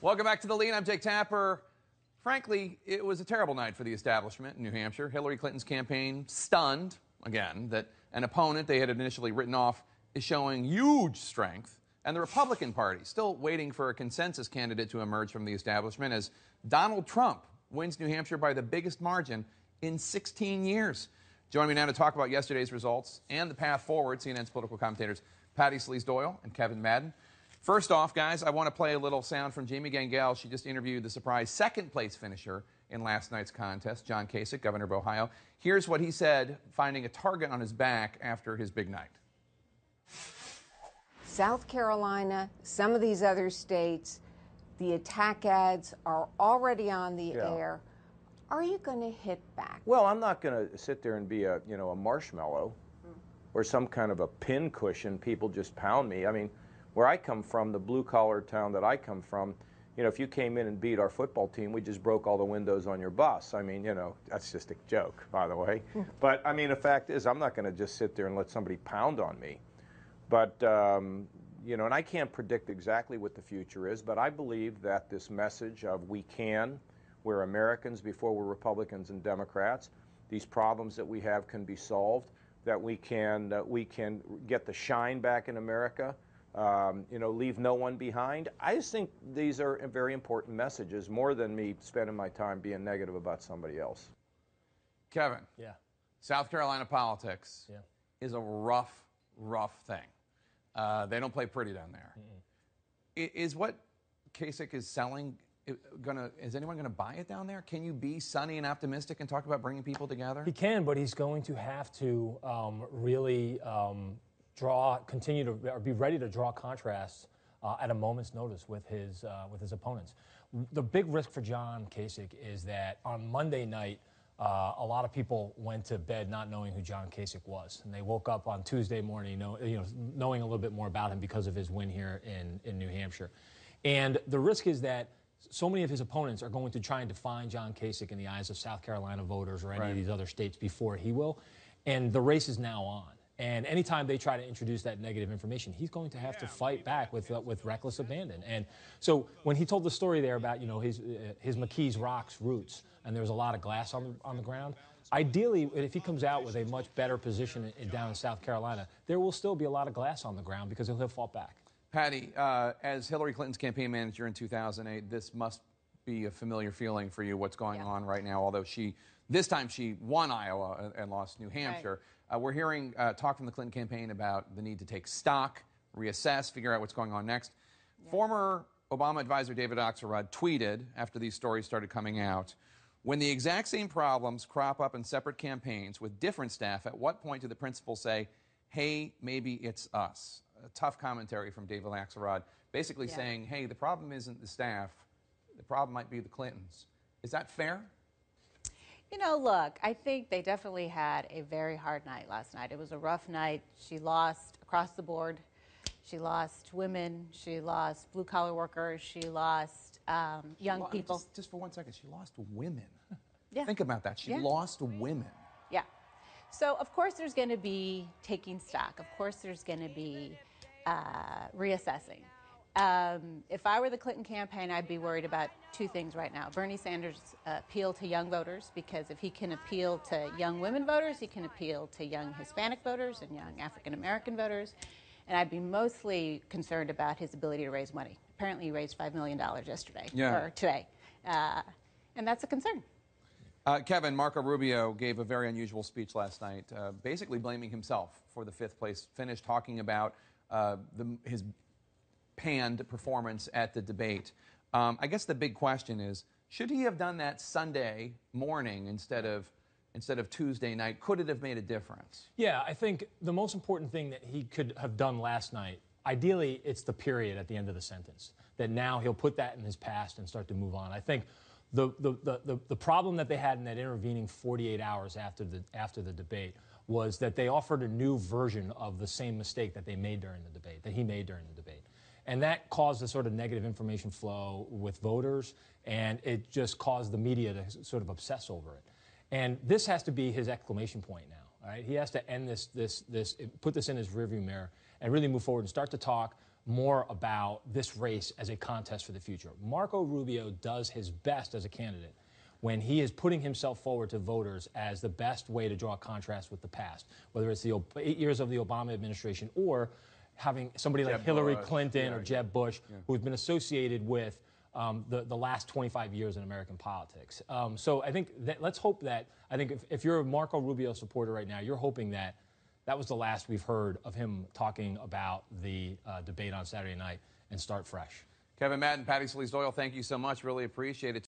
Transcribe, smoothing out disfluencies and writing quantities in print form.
Welcome back to The Lead. I'm Jake Tapper. Frankly, it was a terrible night for the establishment in New Hampshire. Hillary Clinton's campaign stunned, again, that an opponent they had initially written off is showing huge strength. And the Republican Party still waiting for a consensus candidate to emerge from the establishment as Donald Trump wins New Hampshire by the biggest margin in 16 years. Joining me now to talk about yesterday's results and the path forward, CNN's political commentators Patty Sleaze-Doyle and Kevin Madden. First off, guys, I want to play a little sound from Jamie Gangel. She just interviewed the surprise second-place finisher in last night's contest, John Kasich, governor of Ohio. Here's what he said, finding a target on his back after his big night. South Carolina, some of these other states, the attack ads are already on the air. Are you going to hit back? Well, I'm not going to sit there and be a marshmallow or some kind of a pin cushion. People just pound me. I mean, where I come from, the blue-collar town that I come from, if you came in and beat our football team, we just broke all the windows on your bus. I mean, that's just a joke, by the way. But, I mean, the fact is, I'm not going to just sit there and let somebody pound on me. But, and I can't predict exactly what the future is, but I believe that this message of we're Americans before we're Republicans and Democrats, these problems that we have can be solved, that we can get the shine back in America, leave no one behind. I just think these are very important messages, more than me spending my time being negative about somebody else. Kevin. Yeah. South Carolina politics is a rough thing. They don't play pretty down there. Is what Kasich is selling, is anyone going to buy it down there? Can you be sunny and optimistic and talk about bringing people together? He can, but he's going to have to really be ready to draw contrasts at a moment's notice with his opponents. The big risk for John Kasich is that on Monday night, a lot of people went to bed not knowing who John Kasich was, and they woke up on Tuesday morning, knowing a little bit more about him because of his win here in New Hampshire. And the risk is that so many of his opponents are going to try and define John Kasich in the eyes of South Carolina voters or any of these other states before he will, and the race is now on. And anytime they try to introduce that negative information, he's going to have to fight back with reckless abandon. And so when he told the story there about his McKees Rocks roots, and there was a lot of glass on the ground, ideally, if he comes out with a much better position down in South Carolina, there will still be a lot of glass on the ground because he'll have fought back. Patty, as Hillary Clinton's campaign manager in 2008, this must be a familiar feeling for you, what's going on right now, although this time she won Iowa and lost New Hampshire. Right. We're hearing talk from the Clinton campaign about the need to take stock, reassess, figure out what's going on next. Former Obama advisor David Axelrod tweeted after these stories started coming out, when the exact same problems crop up in separate campaigns with different staff, at what point do the principals say, hey, maybe it's us? A tough commentary from David Axelrod, basically saying, hey, the problem isn't the staff, the problem might be the Clintons. Is that fair? Look, I think they definitely had a very hard night last night. It was a rough night. She lost across the board. She lost women. She lost blue-collar workers. She lost young people. Just for 1 second, she lost women. Yeah. Think about that. She lost women. Yeah. So, of course, there's going to be taking stock. Of course, there's going to be reassessing. If I were the Clinton campaign, I'd be worried about two things right now. Bernie Sanders' appeal to young voters, because if he can appeal to young women voters, he can appeal to young Hispanic voters and young African-American voters. And I'd be mostly concerned about his ability to raise money. Apparently, he raised $5 million yesterday, or today. And that's a concern. Kevin, Marco Rubio gave a very unusual speech last night, basically blaming himself for the fifth-place finish, talking about his panned performance at the debate. I guess the big question is, should he have done that Sunday morning instead of Tuesday night? Could it have made a difference? Yeah, I think the most important thing that he could have done last night, ideally, it's the period at the end of the sentence, that now he'll put that in his past and start to move on. I think the problem that they had in that intervening 48 hours after the debate was that they offered a new version of the same mistake that they made during the debate, that he made during the debate. And that caused a sort of negative information flow with voters, and it just caused the media to sort of obsess over it. And this has to be his exclamation point now. All right? He has to end put this in his rearview mirror and really move forward and start to talk more about this race as a contest for the future. Marco Rubio does his best as a candidate when he is putting himself forward to voters as the best way to draw a contrast with the past, whether it's the 8 years of the Obama administration or having somebody like Hillary Clinton or Jeb Bush, who's been associated with the last 25 years in American politics. So I think that, let's hope that, I think if you're a Marco Rubio supporter right now, you're hoping that that was the last we've heard of him talking about the debate on Saturday night and start fresh. Kevin Madden, Patty Solis Doyle, thank you so much. Really appreciate it.